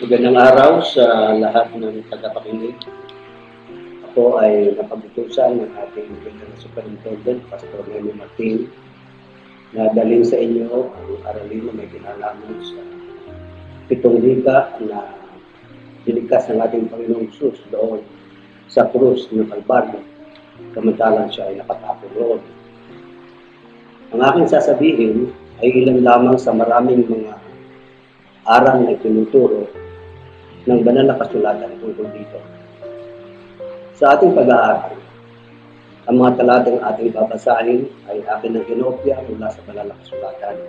Magandang araw sa lahat ng tagapakinig. Ako ay napagutusan ng ating General Superintendent, Pastor Nemo Martin, na dalhin sa inyo ang aralin na may kinalaman sa 7 wika na niligtas ng ating Panginoong Hesus doon sa krus ng Kalbaryo, kamantalang siya ay nakatapon roon. Ang aking sasabihin ay ilan lamang sa maraming mga aral na itinuturo ng banal na kasulatan tungkol dito. Sa ating pag-aaral, ang mga talatang ating babasahin ay akin ng kinopya mula sa banal na kasulatan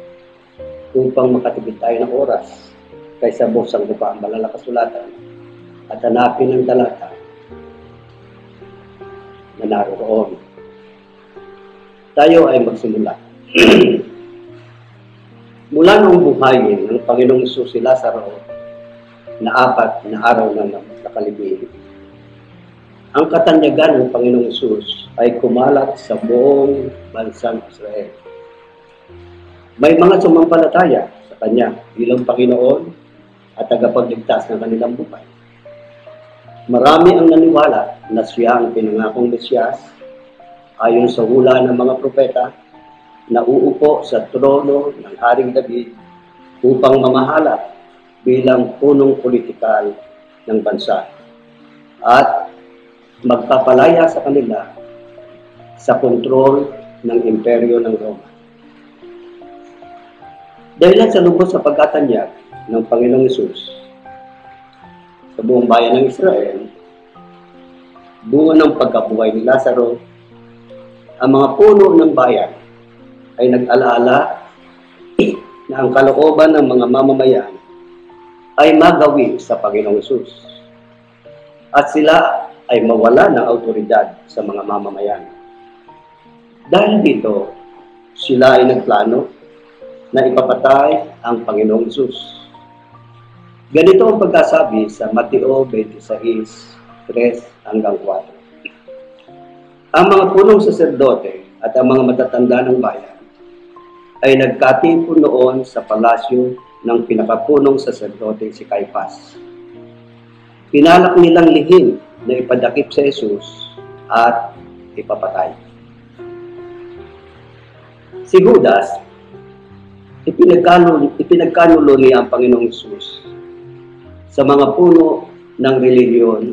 upang makatipid tayo ng oras kaysa buksan ko pa ang banal na kasulatan at hanapin ng talata na naroon. Tayo ay magsimula. Mula noong buhayin ng Panginoong Hesus si Lazaro na 4 na araw na nakalibing, ang katanyagan ng Panginoong Hesus ay kumalat sa buong bansang Israel. May mga sumampalataya sa Kanya bilang Panginoon at tagapagligtas ng kanilang buhay. Marami ang naniwala na siya ang pinangakong Mesiyas ayon sa hula ng mga propeta na uupo sa trono ng Haring David upang mamahala bilang punong politikal ng bansa at magpapalaya sa kanila sa kontrol ng imperyo ng Roma. Dahil sa lubos sa pagkatanyag ng Panginoong Hesus sa buong bayan ng Israel, bunga ng pagkabuhay ni Lazaro, ang mga puno ng bayan ay nag-alaala na ang kalooban ng mga mamamayan ay magawi sa Panginoong Hesus at sila ay mawala ng autoridad sa mga mamamayan. Dahil dito, sila ay nagplano na ipapatay ang Panginoong Hesus. Ganito ang pagkasabi sa Mateo 26:3-4. Ang mga punong saserdote at ang mga matatanda ng bayan ay nagkatipon noon sa palasyo ng pinakapunong saserdote si Caiphas. Pinalak nilang lihim na ipadakip sa Hesus at ipapatay. Si Judas, ipinagkanulo niya ang Panginoong Hesus sa mga puno ng relihiyon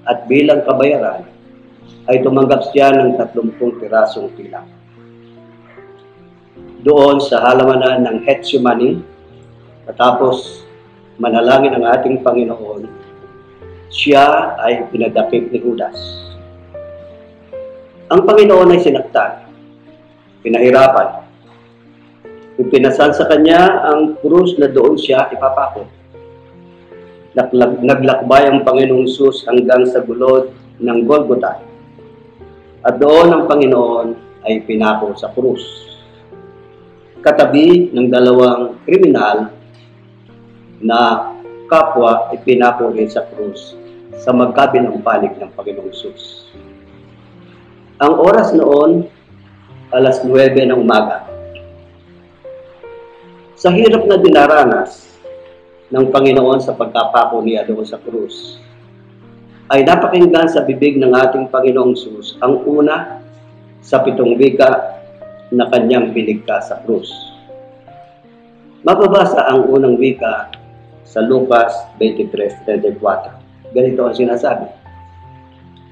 at bilang kabayaran ay tumanggap siya ng 30 pirasong pilak. Doon sa halamanan ng Gethsemane, matapos manalangin ang ating Panginoon, siya ay pinadakip ni Judas. Ang Panginoon ay sinaktan, pinahirapan. Ipinasan sa kanya ang krus na doon siya ipapako. Naglakbay ang Panginoong Hesus hanggang sa gulod ng Golgotha. At doon ang Panginoon ay pinako sa krus. Katabi ng 2 kriminal na kapwa ipinako rin sa krus sa magkabilang panig ng Panginoong Hesus. Ang oras noon, 9:00 ng umaga. Sa hirap na dinaranas ng Panginoon sa pagkapako niya doon sa krus, ay napakinggan sa bibig ng ating Panginoong Hesus ang una sa 7 wika na kanyang binigkas sa krus. Mababasa ang unang wika sa Lucas 23:34. Ganito ang sinasabi: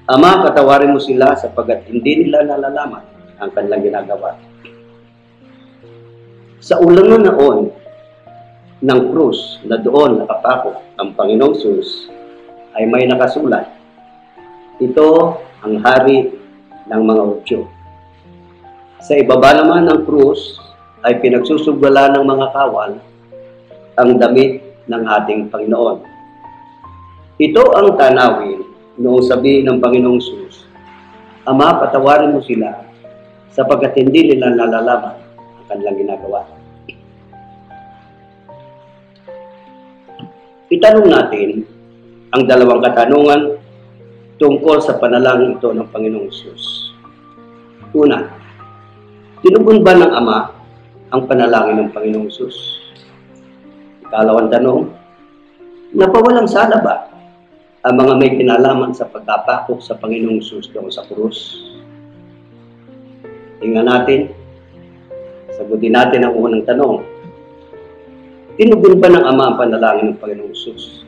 Ama, patawarin mo sila sapagkat hindi nila nalalaman ang kanilang ginagawa. Sa ulangan noon ng krus na doon nakapako ang Panginoong Hesus ay may nakasulat, ito ang hari ng mga Hudyo. Sa ibaba naman ng krus ay pinagsusugala ng mga kawal ang damit ng ating Panginoon. Ito ang tanawin noong sabi ng Panginoong Hesus, Ama, patawarin mo sila sapagkat hindi nila nalalaman ang kanilang ginagawa. Itanong natin ang 2 katanungan tungkol sa panalangin ito ng Panginoong Hesus. Una, tinugon ba ng Ama ang panalangin ng Panginoong Hesus? Ikalawang tanong, Napawalang sala ba ang mga may kinalaman sa pagkapako sa Panginoong Hesus doon sa krus? Tingnan natin, sagutin natin ang unang tanong. Tinugon ba ng Ama ang panalangin ng Panginoong Hesus?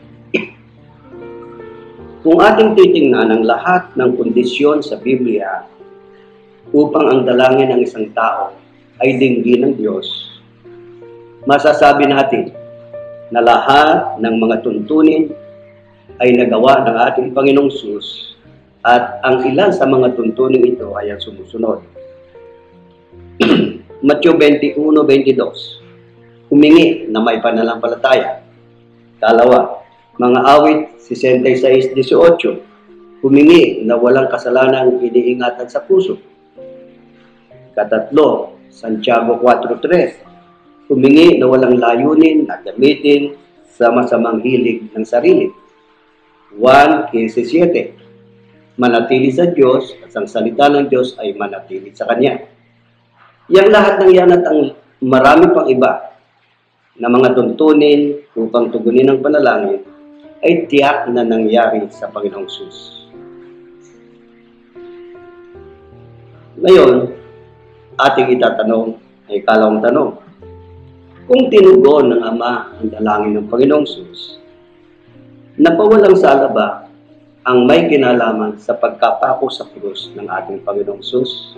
Kung ating titingnan ang lahat ng kondisyon sa Biblia upang ang dalangin ng isang tao ay dinggin ng Diyos, masasabi natin na lahat ng mga tuntunin ay nagawa ng ating Panginoong Hesus at ang ilan sa mga tuntunin ito ay ang sumusunod. Matthew 21:22, humingi na may pananampalataya. Kalawa, mga awit 66:18, humingi na walang kasalanang iniingatan sa puso. Katatlo, Santiago 4:3, humingi na walang layunin na gamitin sa masamang hilig ng sarili. 1:17, manatili sa Diyos at ang salita ng Diyos ay manatili sa Kanya. Yang lahat ng yan at ang marami pang iba na mga tuntunin upang tugunin ang panalangin ay tiyak na nangyari sa Panginoong Hesus. Ngayon, ating itatanong ay ikalawang tanong. Kung tinugon ng Ama ang dalangin ng Panginoong Hesus, napawalang sala ba ang may kinalaman sa pagkapako sa krus ng ating Panginoong Hesus?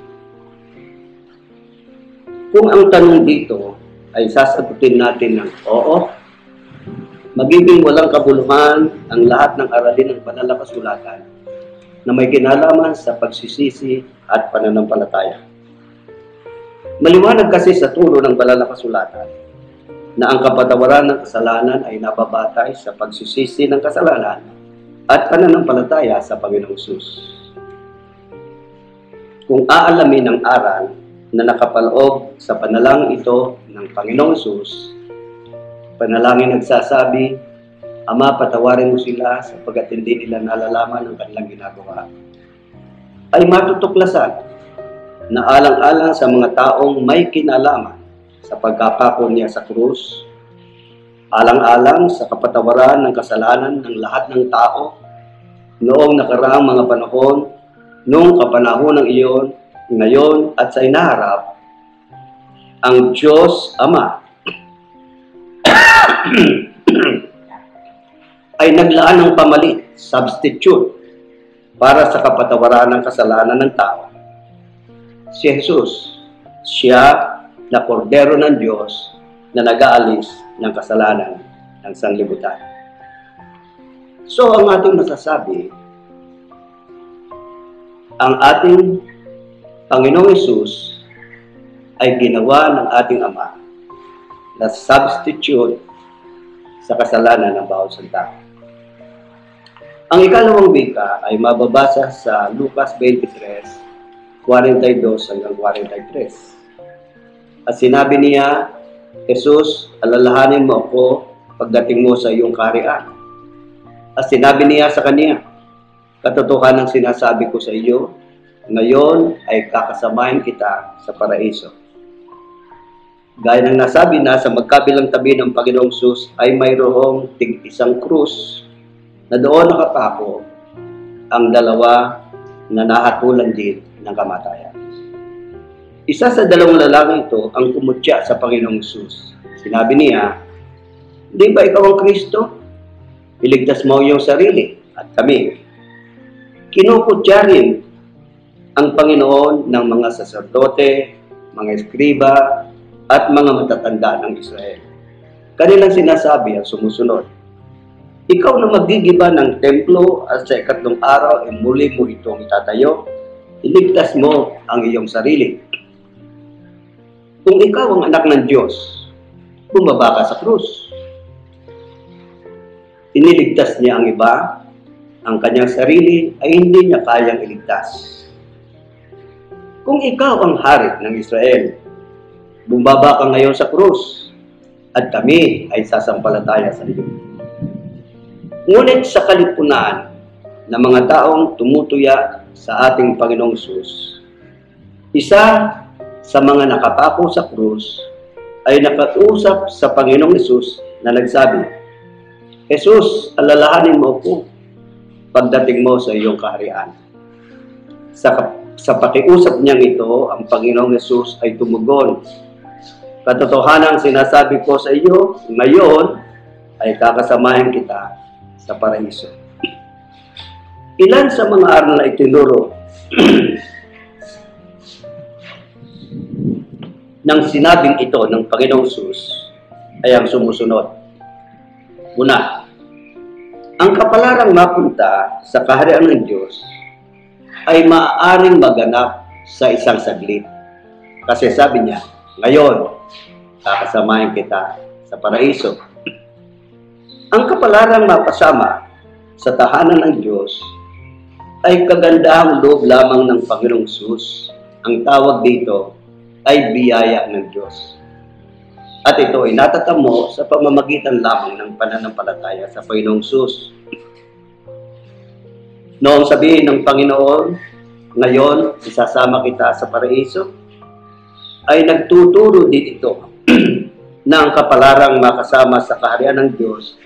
Kung ang tanong dito ay sasagutin natin ng oo, magiging walang kabuluhan ang lahat ng aralin ng banal na kasulatan na may kinalaman sa pagsisisi at pananampalataya. Maliwanag kasi sa turo ng banal na kasulatan na ang kapatawaran ng kasalanan ay nababatay sa pagsisisi ng kasalanan at pananampalataya sa Panginoong Hesus. Kung aalamin ng aral na nakapaloob sa panalangin ito ng Panginoong Hesus, panalangin nagsasabi, Ama, patawarin mo sila sapagkat hindi nila nalalaman ang kanilang ginagawa, ay matutuklasan na alang-alang sa mga taong may kinalaman sa pagkapako niya sa krus, alang-alang sa kapatawaran ng kasalanan ng lahat ng tao noong nakaraang mga panahon, noong kapanahon ng iyon, ngayon at sa inaharap, ang Diyos Ama ay naglaan ng pamalit, substitute, para sa kapatawaran ng kasalanan ng tao. Si Jesus, siya na kordero ng Diyos na nag-aalis ng kasalanan ng sanlibutan. So, ang ating masasabi, ang ating Panginoong Hesus ay ginawa ng ating Ama na substitute sa kasalanan ng bawat isang tao. Ang ikalawang wika ay mababasa sa Lucas 23:42 hanggang 43. At sinabi niya, Jesus, alalahanin mo ako pagdating mo sa iyong kaharian. At sinabi niya sa kanya, katotohanan ng sinasabi ko sa iyo, ngayon ay kakasamahin kita sa paraiso. Gaya ng nasabi na sa magkabilang tabi ng Panginoong Hesus ay mayroong tig-isang krus na doon nakapako ang dalawa na nahatulan din ng kamatayan. Isa sa dalawang lalaki ito ang kumutya sa Panginoong Hesus. Sinabi niya, di ba ikaw ang Kristo? Iligtas mo iyong sarili at kami. Kinukutya rin ang Panginoon ng mga saserdote, mga eskriba, at mga matatanda ng Israel. Kanilang sinasabi ang sumusunod, ikaw na magigiba ng templo at sa ikatlong araw ay muli mo itong itatayo, iligtas mo ang iyong sarili. Kung ikaw ang anak ng Diyos, bumaba ka sa krus. Iniligtas niya ang iba, ang kanyang sarili ay hindi niya kayang iligtas. Kung ikaw ang hari ng Israel, bumaba ka ngayon sa krus, at kami ay sasampalataya sa iyo. Ngunit sa kalipunan ng mga taong tumutuya sa ating Panginoong Hesus, isa sa mga nakapako sa krus ay nakausap sa Panginoong Hesus na nagsabi, Jesus, alalahanin mo ko pagdating mo sa iyong kaharian. Sa pakiusap niyang ito, ang Panginoong Jesus ay tumugon. Katotohanan sinasabi ko sa iyo, ngayon ay kakasamahin kita sa paraiso. Ilan sa mga aral na itinuro ng sinabing ito ng Panginoong Jesus ay ang sumusunod. Una, ang kapalarang mapunta sa kaharian ng Diyos ay maaaring maganap sa isang saglit. Kasi sabi niya, ngayon, kakasamahin kita sa paraiso. Ang kapalarang mapasama sa tahanan ng Diyos ay kagandahang loob lamang ng Panginoong Jesus. Ang tawag dito ay biyaya ng Diyos. At ito ay natatamo sa pamamagitan lamang ng pananampalataya sa Panginoong Jesus. Noong sabihin ng Panginoon, ngayon, isasama kita sa paraiso, ay nagtuturo din ito na ang kapalarang makasama sa kaharian ng Diyos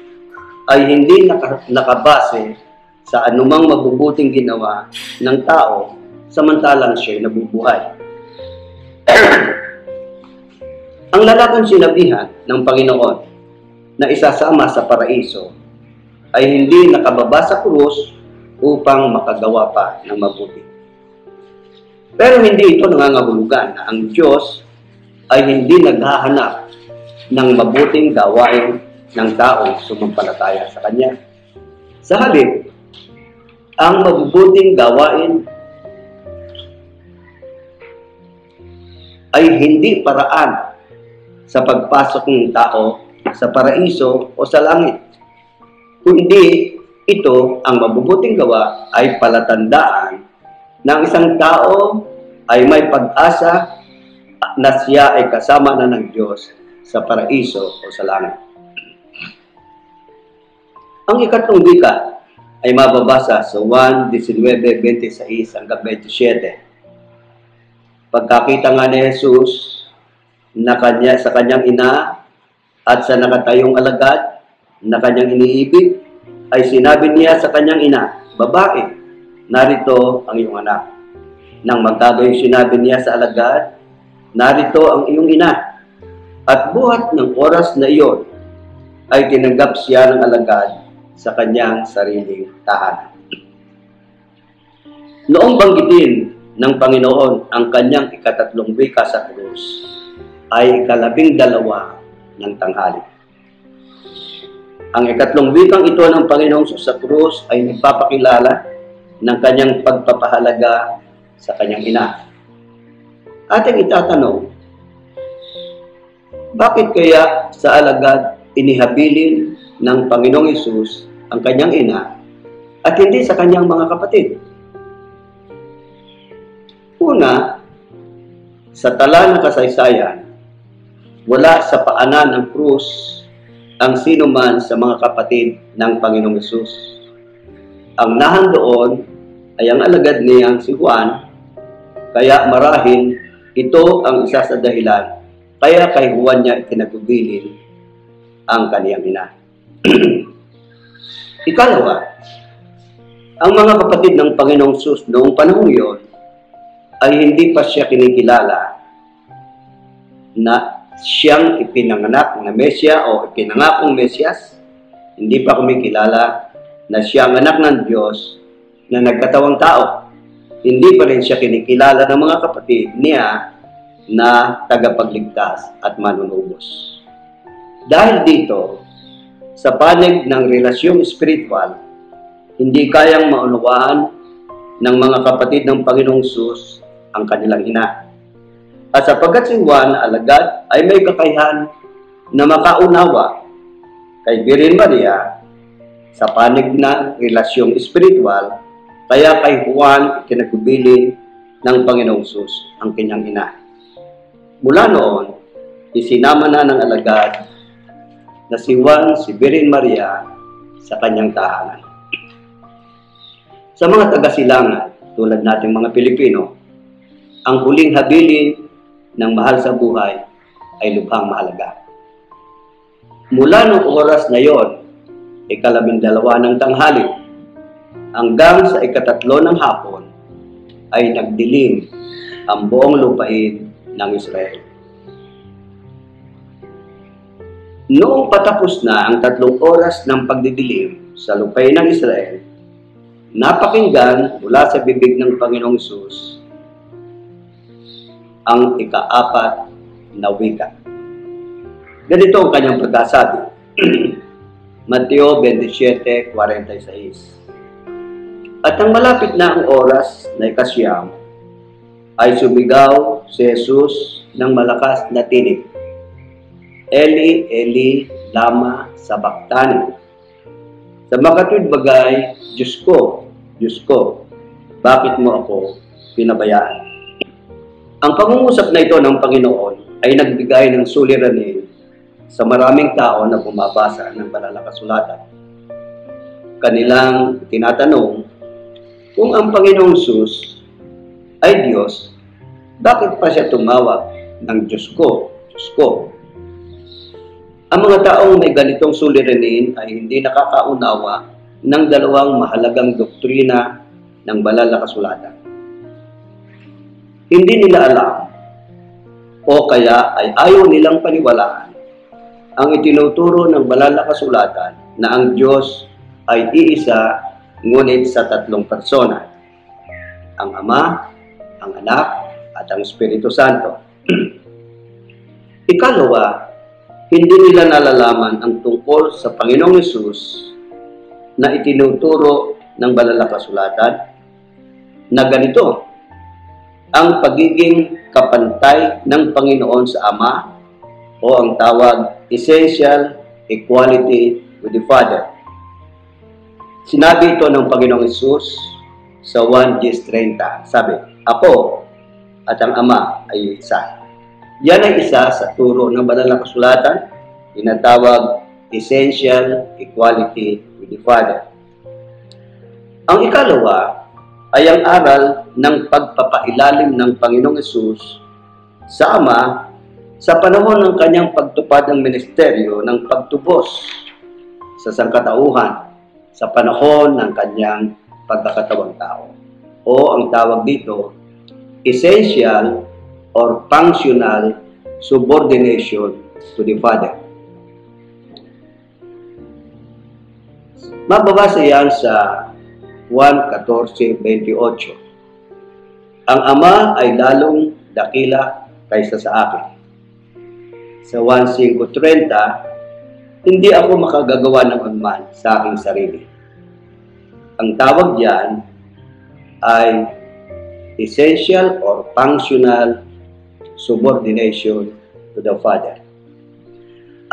ay hindi nakabase sa anumang mabubuting ginawa ng tao samantalang siya'y nabubuhay. Ang lalaking sinabihan ng Panginoon na isasama sa paraiso ay hindi nakababa sa krus upang makagawa pa ng mabuti. Pero hindi ito nangangahulugan na ang Diyos ay hindi naghahanap ng mabuting gawain ng taong sumampalataya sa Kanya. Sa halip, ang mabubuting gawain ay hindi paraan sa pagpasok ng tao sa paraiso o sa langit. Kundi ito, ang mabubuting gawa ay palatandaan ng isang tao ay may pag-asa na siya ay kasama na ng Diyos sa paraiso o sa langit. Ang ikatlong wika ay mababasa sa 1:19-26 hanggang 27. Pagkakita nga ni Jesus na sa kanyang ina at sa nakatayong alagad na kanyang iniibig, ay sinabi niya sa kanyang ina, "Babae, narito ang iyong anak." Nang magkagayon sinabi niya sa alagad, "Narito ang iyong ina." At buhat ng oras na iyon, ay tinanggap siya ng alagad sa kanyang sariling tahanan. Noong banggitin ng Panginoon ang kanyang ikatatlong wika sa krus, ay 12 ng tanghali. Ang ikatlong wikang ito ng Panginoong Jesus sa krus ay nagpapakilala ng kanyang pagpapahalaga sa kanyang ina. Ating itatanong, bakit kaya sa alagad inihabilin ng Panginoong Jesus ang kanyang ina at hindi sa kanyang mga kapatid? Una, sa tala ng kasaysayan, wala sa paanan ng krus ang sino man sa mga kapatid ng Panginoong Jesus. Ang nahandoon ay ang alagad niyang si Juan, kaya marahil ito ang isa sa dahilan kaya kay Juan niya itinagubilin ang kaniyang ina. Ikalawa, ang mga kapatid ng Panginoong Jesus noong panahon iyon ay hindi pa siya kinikilala na siyang ipinanganak na Mesya o ipinangakong Mesyas. Hindi pa kumikilala na siyang anak ng Diyos na nagkatawang tao. Hindi pa rin siya kinikilala ng mga kapatid niya na tagapagligtas at manunubos. Dahil dito, sa panig ng relasyong spiritual, hindi kayang maunawaan ng mga kapatid ng Panginoong Jesus ang kanilang ina. At sapagkat si Juan na alagad ay may kakayahan na makaunawa kay Birhen Maria sa panig ng relasyong spiritual, kaya kay Juan itinagubilin ng Panginoong Jesus ang kanyang ina. Mula noon, isinama na ng alagad na si Juan si Birhen Maria sa kanyang tahanan. Sa mga taga-silangan, tulad nating mga Pilipino, ang huling habilin ng mahal sa buhay ay lubhang mahalaga. Mula noong oras na yon, ikalabindalawa ng tanghali, hanggang sa ikatatlo ng hapon, ay nagdilim ang buong lupain ng Israel. Noong patapos na ang 3 oras ng pagdidilim sa lupain ng Israel, napakinggan mula sa bibig ng Panginoong Hesus ang ika-4 na wika. Ganito ang kanyang pagkasabi. Mateo 27:46. At nang malapit na ang oras na ika-9, ay sumigaw si Jesus ng malakas na tinig, Eli, Eli, lama sabachthani. Sa makatwid bagay, Diyos ko, bakit mo ako pinabayaan? Ang pangungusap na ito ng Panginoon ay nagbigay ng suliranin sa maraming tao na bumabasa ng banal na kasulatan. Kanilang tinatanong, kung ang Panginoong Hesus ay Diyos, bakit pa siya tumawag ng Diyos ko, Diyos ko? Ang mga taong may ganitong suliranin ay hindi nakakaunawa ng dalawang mahalagang doktrina ng banal na kasulatan. Hindi nila alam o kaya ay ayaw nilang paniwalaan ang itinuturo ng banal na kasulatan na ang Diyos ay iisa ngunit sa 3 persona, ang Ama, ang Anak, at ang Espiritu Santo. Ikalawa, hindi nila nalalaman ang tungkol sa Panginoong Hesus na itinuturo ng banal na kasulatan na ganito, ang pagiging kapantay ng Panginoon sa Ama o ang tawag essential equality with the Father. Sinabi ito ng Panginoong Hesus sa 1:30. Sabi, Ako at ang Ama ay isa. Yan ay isa sa turo ng banal na kasulatan, tinatawag essential equality with the Father. Ang ikalawa ay ang aral ng pagpapailalim ng Panginoong Hesus sa Ama sa panahon ng kanyang pagtupad ng ministeryo ng pagtubos sa sangkatauhan sa panahon ng kanyang pagkakatawang tao. O ang tawag dito, essential or functional subordination to the Father. Mababasa yan sa 1:14-28. Ang Ama ay lalong dakila kaysa sa akin. Sa 1:5-30, hindi ako makagagawa ng anuman sa aking sarili. Ang tawag diyan ay essential or functional subordination to the Father.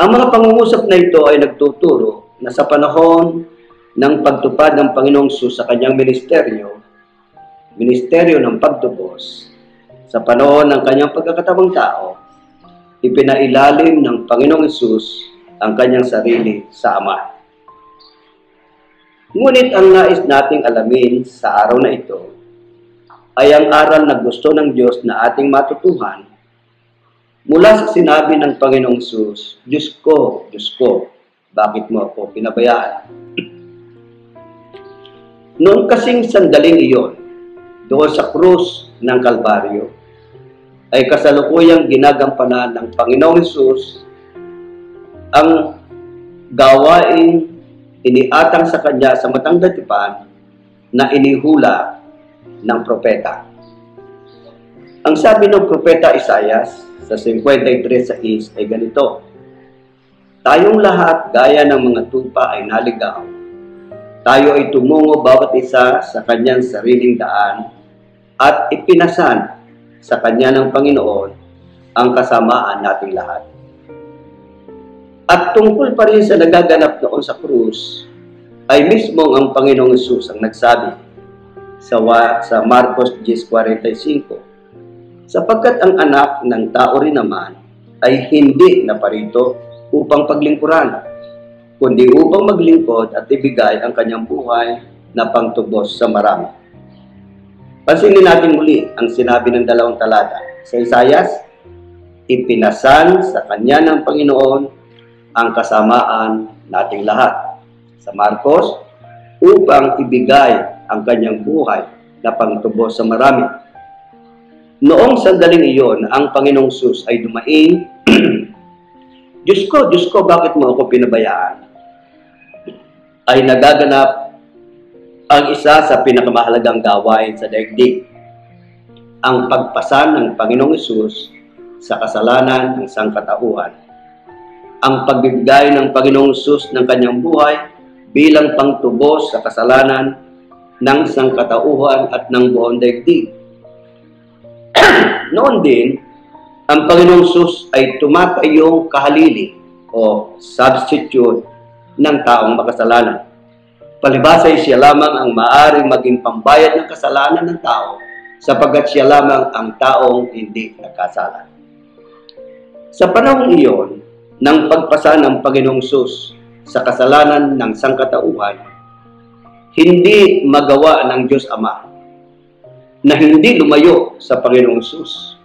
Ang mga pangungusap na ito ay nagtuturo na sa panahon ng pagtupad ng Panginoong Hesus sa kanyang ministeryo ng pagtubos, sa panahon ng kanyang pagkakatawang tao, ipinailalim ng Panginoong Hesus ang kanyang sarili sa Ama. Ngunit ang nais nating alamin sa araw na ito ay ang aral na gusto ng Diyos na ating matutuhan mula sa sinabi ng Panginoong Hesus, Diyos ko, bakit mo ako pinabayaan? Noong kasing sandaling iyon, doon sa krus ng Kalbaryo, ay kasalukuyang ginagampanan ng Panginoong Hesus ang gawain iniatang sa kanya sa matang datipan na inihula ng propeta. Ang sabi ng propeta Isaias sa 53:6 ay ganito, tayong lahat gaya ng mga tupa ay naligaw. Tayo ay tumungo bawat isa sa kanyang sariling daan at ipinasan sa kanya ng Panginoon ang kasamaan nating lahat. At tungkol pa rin sa nagaganap noon sa krus, ay mismo ang Panginoong Hesus ang nagsabi sa Marcos 10:45, sapagkat ang anak ng tao rin naman ay hindi naparito upang paglingkuran, kundi upang maglingkod at ibigay ang kanyang buhay na pangtubos sa marami. Pansinin natin muli ang sinabi ng 2 talata sa Isaias, ipinasan sa kanya ng Panginoon ang kasamaan nating lahat. sa Marcos upang ibigay ang kanyang buhay na pangtubos sa marami. Noong sandaling iyon, ang Panginoong Sus ay dumaing, Diyos ko, bakit mo ako pinabayaan? Ay nagaganap ang isa sa pinakamahalagang gawain sa daigdig, ang pagpasan ng Panginoong Hesus sa kasalanan ng sangkatauhan. Ang pagbibigay ng Panginoong Hesus ng kanyang buhay bilang pangtubos sa kasalanan ng sangkatauhan at ng buong daigdig. Noon din, ang Panginoong Hesus ay tumatayong kahalili o substitute ng taong makasalanan. Palibhasa ay siya lamang ang maaaring maging pambayad ng kasalanan ng tao sapagkat siya lamang ang taong hindi nagkasala. Sa panahong iyon, ng pagpasa ng Panginoong Hesus sa kasalanan ng sangkatauhan, hindi magawa ng Diyos Ama na hindi lumayo sa Panginoong Hesus,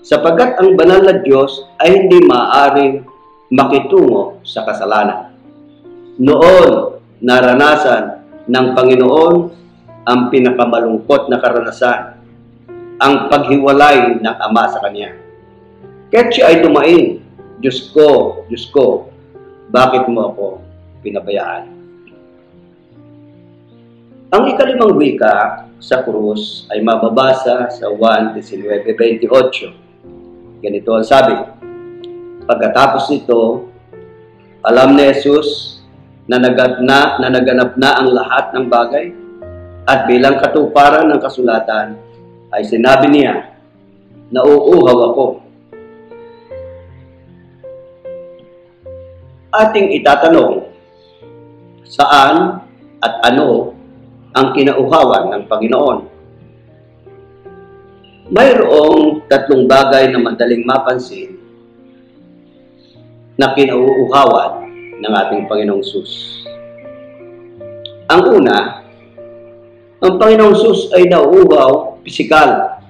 sapagkat ang banal na Diyos ay hindi maaaring makitungo sa kasalanan. Noon, naranasan ng Panginoon ang pinakamalungkot na karanasan, ang paghiwalay ng Ama sa Kanya. Kaya't siya ay dumaing, Diyos ko, bakit mo ako pinabayaan? Ang ikalimang wika sa krus ay mababasa sa 1:19-28. Ganito ang sabi, pagkatapos nito, alam ni Jesus na naganap na ang lahat ng bagay at bilang katuparan ng kasulatan ay sinabi niya, nauuhaw ako. Ating itatanong, saan at ano ang kinauhawan ng Panginoon? Mayroong tatlong bagay na madaling mapansin na kinauuhawan ng ating Panginoong Hesus. Ang una, ang Panginoong Hesus ay nauuhaw pisikal.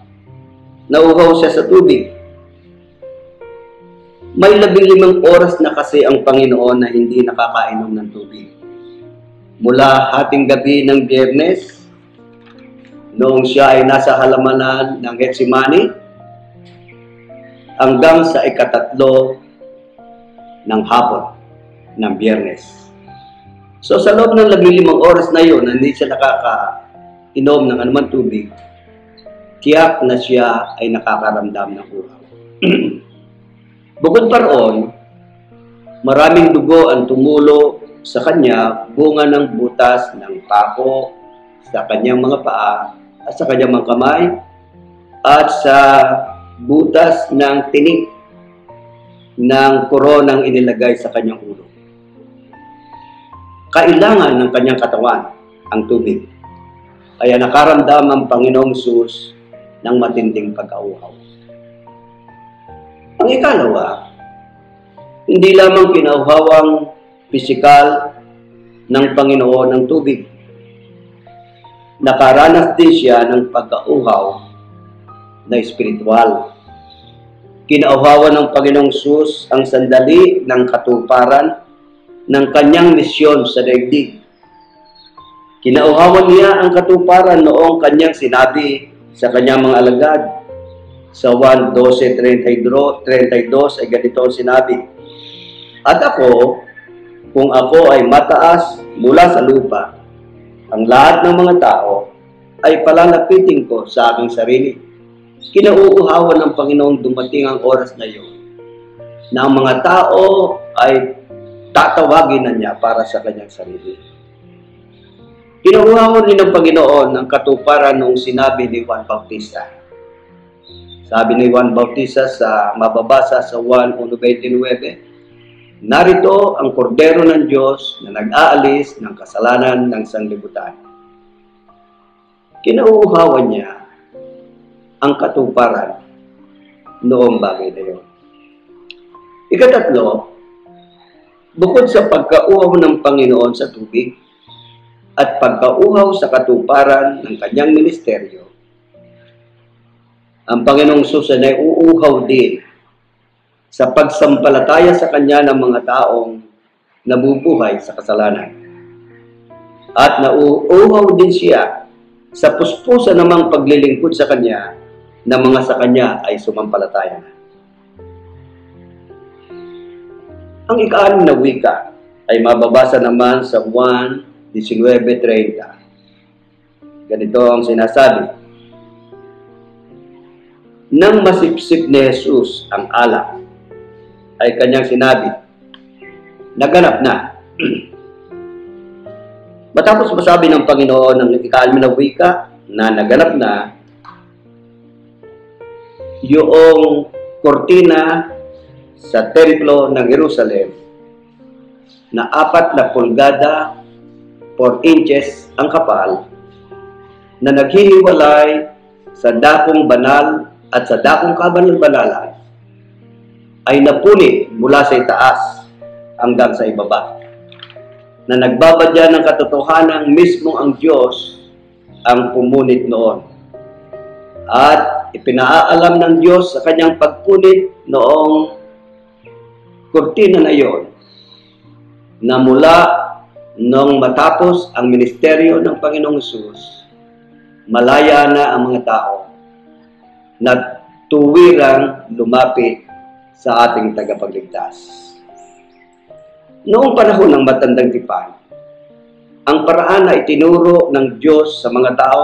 Nauuhaw siya sa tubig. May 15 oras na kasi ang Panginoon na hindi nakakainom ng tubig. Mula hating gabi ng Biyernes, noong siya ay nasa halamanan ng Getsemani, hanggang sa ikatatlo ng hapon ng Biyernes. So sa loob ng 15 oras na yun, hindi siya nakakainom ng anumang tubig, tiyak na siya ay nakakaramdam ng uhaw. Bukod pa roon, maraming dugo ang tumulo sa kanya, bunga ng butas ng pako sa kanyang mga paa at sa kanyang mga kamay at sa butas ng tinik ng koronang inilagay sa kanyang ulo. Kailangan ng kanyang katawan ang tubig. Kaya nakaramdam ang Panginoong Hesus ng matinding pagkauhaw. Ang ikalawa, hindi lamang kinauhawang pisikal ng Panginoon ng tubig. Nakaranas din siya ng pagkauhaw na espiritual. Kinauhawan ng Panginoong Hesus ang sandali ng katuparan ng kanyang misyon sa daigdig. Kinauhawan niya ang katuparan noong kanyang sinabi sa kanyang mga alagad. Sa 1:12-32 ay ganito ang sinabi, at ako, kung ako ay mataas mula sa lupa, ang lahat ng mga tao ay palalapitin ko sa aking sarili. Kinauuhawan ng Panginoong dumating ang oras na iyon na ang mga tao ay tatawagin na niya para sa kanyang sarili. Kinauuhawan din ng Panginoon ang katuparan noong sinabi ni Juan Bautista. Sabi ni Juan Bautista sa mababasa sa 1:29, narito ang kordero ng Diyos na nag-aalis ng kasalanan ng sanglibutan. Kinauuhawan niya ang katuparan noong bagay na iyon. Ikatatlo, bukod sa pagkauhaw ng Panginoon sa tubig at pagkauhaw sa katuparan ng kanyang ministeryo, ang Panginoong Hesus ay uuhaw din sa pagsampalataya sa Kanya ng mga taong nabubuhay sa kasalanan. at nauuhaw din siya sa puspusan namang paglilingkod sa Kanya na mga sa Kanya ay sumampalataya na. Ang ika-6 na wika ay mababasa naman sa 1:19-30. Ganito ang sinasabi. Nang masipsip ni Jesus ang alak, ay kanyang sinabi, naganap na. Matapos masabi ng Panginoon ng ika-6 na wika na naganap na, yung kortina sa templo ng Jerusalem na 4 na pulgada, 4 inches ang kapal, na naghihiwalay sa dakong banal at sa dakong kabanal-banalan, ay napuni mula sa itaas hanggang sa ibaba, na nagbabadya ng katotohanan mismo ang Diyos ang pumunit noon. At ipinaalam ng Diyos sa kanyang pagpunit noong kortina na iyon, na mula nung matapos ang ministeryo ng Panginoong Hesus, malaya na ang mga tao na tuwirang lumapit sa ating tagapagligtas. Noong panahon ng matandang tipan, ang paraan na itinuro ng Diyos sa mga tao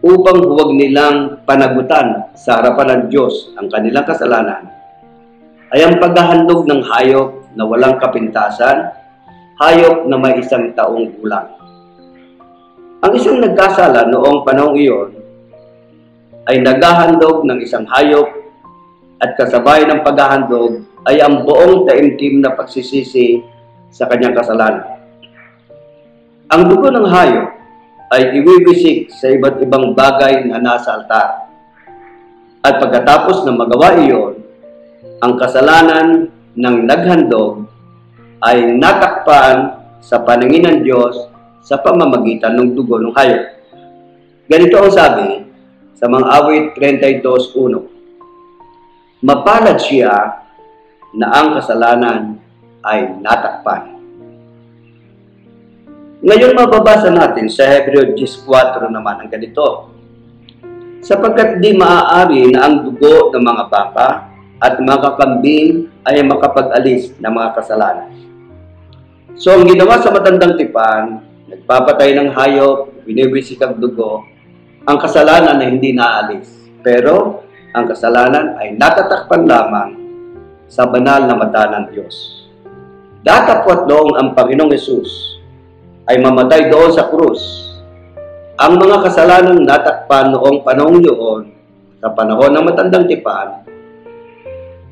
upang huwag nilang panagutan sa harapan ng Diyos ang kanilang kasalanan ay ang paghahandog ng hayop na walang kapintasan, hayop na may 1 taong gulang. Ang isang nagkasala noong panahong iyon ay naghahandog ng isang hayop at kasabay ng paghahandog ay ang buong taimtim na pagsisisi sa kanyang kasalanan. Ang dugo ng hayop ay iwiwisik sa iba't ibang bagay na nasa altar. At pagkatapos na magawa iyon, ang kasalanan ng naghandog ay natakpan sa paningin ng Diyos sa pamamagitan ng dugo ng hayop. Ganito ang sabi sa mga awit 32:1. Mapalad siya na ang kasalanan ay natakpan. Ngayon mababasa natin sa Hebreo 10:4 naman ang ganito. Sapagkat di maaari na ang dugo ng mga baka at mga kambing ay makapag-alis ng mga kasalanan. So ang ginawa sa matandang tipan, nagpapatay ng hayop, biniwisik ang dugo, ang kasalanan ay hindi naalis. Pero ang kasalanan ay natatakpan lamang sa banal na mata ng Diyos. Datapwat noong ang Panginoong Hesus ay mamatay doon sa krus, ang mga kasalanang natakpan noong panahong yun, sa panahon ng matandang tipan,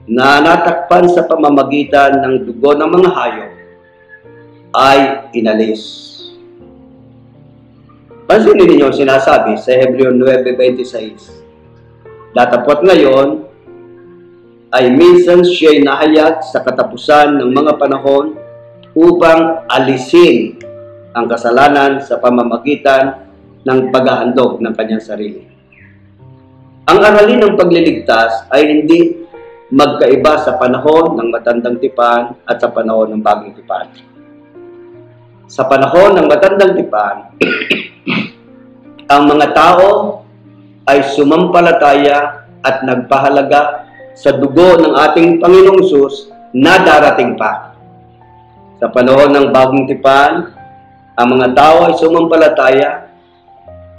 na natakpan sa pamamagitan ng dugo ng mga hayop, ay inalis. Pansinin ninyo sinasabi sa Hebreo 9:26. Datapwat ngayon, ay minsan siya'y nahayag sa katapusan ng mga panahon upang alisin ang kasalanan sa pamamagitan ng paghahandog ng kanyang sarili. Ang aralin ng pagliligtas ay hindi magkaiba sa panahon ng matandang tipan at sa panahon ng bagong tipan. Sa panahon ng matandang tipan, ang mga tao ay sumampalataya at nagpahalaga sa dugo ng ating Panginoong Hesus na darating pa. Sa panahon ng bagong tipan, ang mga tao ay sumampalataya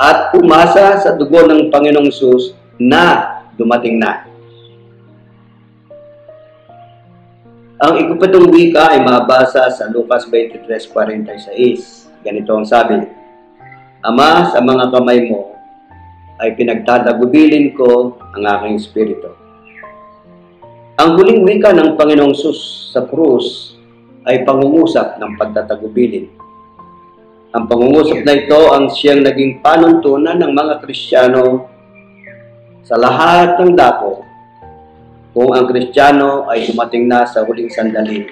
at umasa sa dugo ng Panginoong Hesus na dumating na. Ang ikapitong wika ay mabasa sa Lucas 23:46. Ganito ang sabi, Ama, sa mga kamay mo ay pinagtatagubilin ko ang aking espiritu. Ang huling wika ng Panginoong Hesus sa krus ay pangungusap ng pagtatagubilin. Ang pangungusap na ito ang siyang naging panuntunan ng mga Kristiyano sa lahat ng dako kung ang Kristiyano ay dumating na sa huling sandali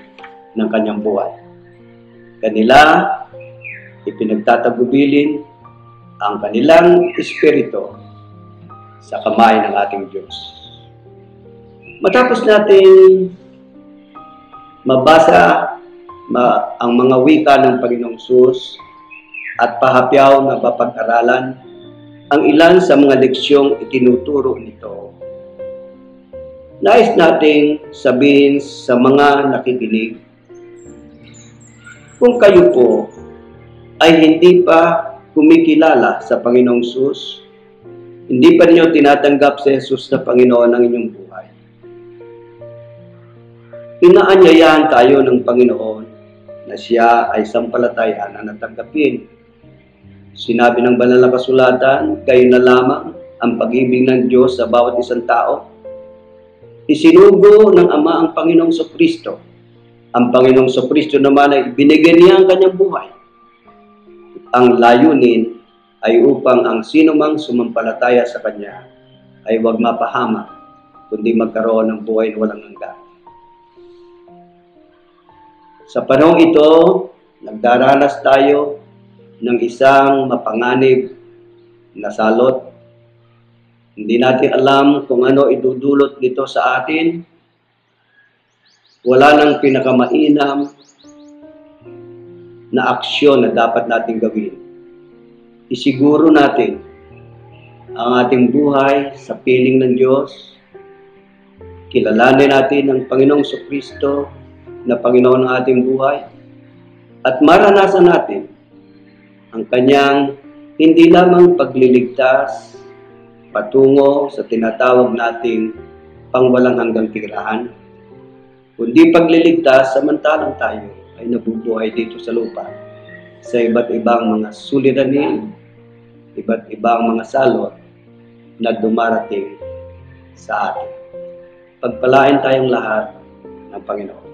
ng kanyang buhay. Kanila ipinagtatagubilin ang kanilang espiritu sa kamay ng ating Diyos. Matapos natin mabasa ang mga wika ng Panginoong Hesus, at pahapyaw na mapag-aralan ang ilan sa mga leksyong itinuturo nito. Nais nating sabihin sa mga nakikinig, kung kayo po ay hindi pa kumikilala sa Panginoong Hesus, hindi pa niyo tinatanggap si Jesus na Panginoon ng inyong buhay, inaanyayahan tayo ng Panginoon na siya ay sampalatayan na natanggapin. Sinabi ng banal na kasulatan, kayo na lamang ang pag-ibig ng Diyos sa bawat isang tao. Isinugo ng Ama ang Panginoong Kristo. Ang Panginoong Kristo naman ay binigyan niya ang kanyang buhay. Ang layunin ay upang ang sinumang sumampalataya sa Kanya ay huwag mapahamak, kundi magkaroon ng buhay na walang hanggan. Sa panahong ito, nagdaranas tayo ng isang mapanganib na salot. Hindi natin alam kung ano idudulot nito sa atin. Wala nang pinakamainam na aksyon na dapat natin gawin. Isiguro natin ang ating buhay sa piling ng Diyos. Kilalanin natin ang Panginoong Kristo na Panginoon ng ating buhay. At maranasan natin ang kanyang hindi lamang pagliligtas patungo sa tinatawag nating pangwalang hanggang tirahan, kundi pagliligtas samantalang tayo ay nabubuhay dito sa lupa sa iba't ibang mga suliranin, iba't ibang mga salot na dumarating sa atin. Pagpalain tayong lahat ng Panginoon.